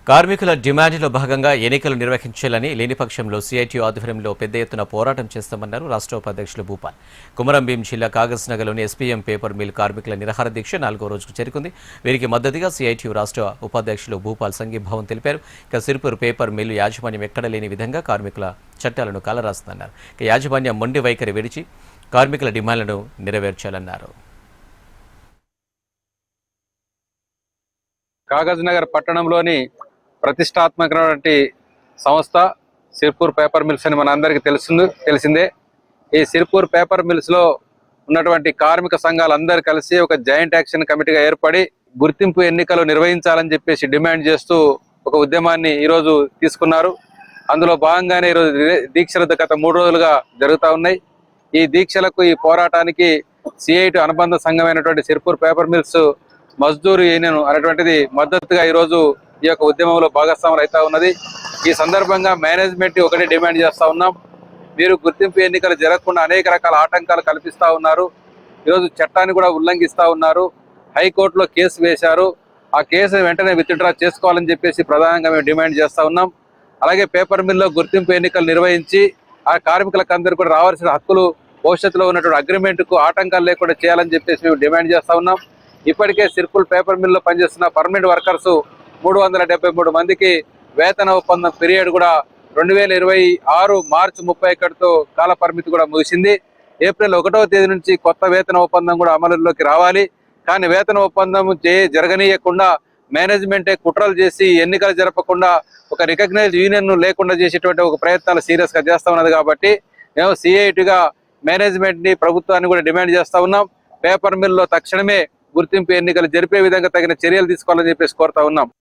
కార్మికుల డిమాండ్లో భాగంగా ఎన్నికలు నిర్వహించాలని లేని పక్షంలో సిఐటియు ఆధ్వర్యంలో పెద్ద ఎత్తున పోరాటం చేస్తామన్నారు రాష్ట్ర ఉపాధ్యక్షులు భూపాల్. కొమరంభీం జిల్లా కాగజ్ నగర్లోని ఎస్పీఎం పేపర్ మిల్ కార్మికుల నిరాహార దీక్ష 4వ రోజుకు చేరుకుంది. వీరికి మద్దతుగా సిఐటియు రాష్ట్ర ఉపాధ్యక్షులు భూపాల్ సంఘీభావం తెలిపారు. ఇక సిర్పూర్ పేపర్ మిల్లు యాజమాన్యం ఎక్కడ లేని విధంగా కార్మికుల చట్టాలను కాలరాస్తుందన్నారు. ఇక యాజమాన్యం మొండి వైఖరి విడిచి కార్మికుల డిమాండ్లను నెరవేర్చాలన్నారు. కాగజ్ నగర్ పట్టణంలోని ప్రతిష్టాత్మకమైనటువంటి సంస్థ సిర్పూర్ పేపర్ మిల్స్ అని మనందరికీ తెలిసిందే. ఈ సిర్పూర్ పేపర్ మిల్స్ లో ఉన్నటువంటి కార్మిక సంఘాలందరూ కలిసి ఒక జాయింట్ యాక్షన్ కమిటీగా ఏర్పడి గుర్తింపు ఎన్నికలు నిర్వహించాలని చెప్పేసి డిమాండ్ చేస్తూ ఒక ఉద్యమాన్ని ఈరోజు తీసుకున్నారు. అందులో భాగంగానే ఈరోజు దీక్షలు గత 3 రోజులుగా జరుగుతూ ఉన్నాయి. ఈ దీక్షలకు ఈ పోరాటానికి సిఐటి అనుబంధ సంఘమైనటువంటి Sirpur paper mills Mazdoor union అనేటువంటిది మద్దతుగా ఈరోజు ఈ యొక్క ఉద్యమంలో భాగస్వాములు అవుతా ఉన్నది. ఈ సందర్భంగా మేనేజ్మెంట్ ఒకటే డిమాండ్ చేస్తా ఉన్నాం. మీరు గుర్తింపు ఎన్నికలు జరగకుండా అనేక రకాల ఆటంకాలు కల్పిస్తా ఉన్నారు. ఈరోజు చట్టాన్ని కూడా ఉల్లంఘిస్తా ఉన్నారు. హైకోర్టులో కేసు వేశారు. ఆ కేసును వెంటనే విత్డ్రా చేసుకోవాలని చెప్పేసి ప్రధానంగా మేము డిమాండ్ చేస్తా ఉన్నాం. అలాగే పేపర్ మిల్లో గుర్తింపు ఎన్నికలు నిర్వహించి ఆ కార్మికులకు అందరూ కూడా రావాల్సిన హక్కులు భవిష్యత్తులో ఉన్నటువంటి అగ్రిమెంట్కు ఆటంకాలు లేకుండా చేయాలని చెప్పేసి మేము డిమాండ్ చేస్తా ఉన్నాం. ఇప్పటికే సిర్పూర్ పేపర్ మిల్లో పనిచేస్తున్న పర్మనెంట్ వర్కర్స్ 373 మందికి వేతన ఒప్పందం పీరియడ్ కూడా 2026 మార్చి 31తో కాల పరిమితి కూడా ముగిసింది. ఏప్రిల్ 1వ తేదీ నుంచి కొత్త వేతన ఒప్పందం కూడా అమలులోకి రావాలి. కానీ వేతన ఒప్పందం జరగనీయకుండా మేనేజ్మెంటే కుట్రలు చేసి ఎన్నికలు జరపకుండా ఒక రికగ్నైజ్డ్ యూనియన్ లేకుండా చేసేటువంటి ఒక ప్రయత్నాలు సీరియస్ గా చేస్తా ఉన్నది. కాబట్టి మేము సిఐటిగా మేనేజ్మెంట్ ని ప్రభుత్వాన్ని కూడా డిమాండ్ చేస్తా ఉన్నాం. పేపర్ మిల్లో తక్షణమే గుర్తింపు ఎన్నికలు జరిపే విధంగా తగిన చర్యలు తీసుకోవాలని చెప్పేసి కోరుతా ఉన్నాం.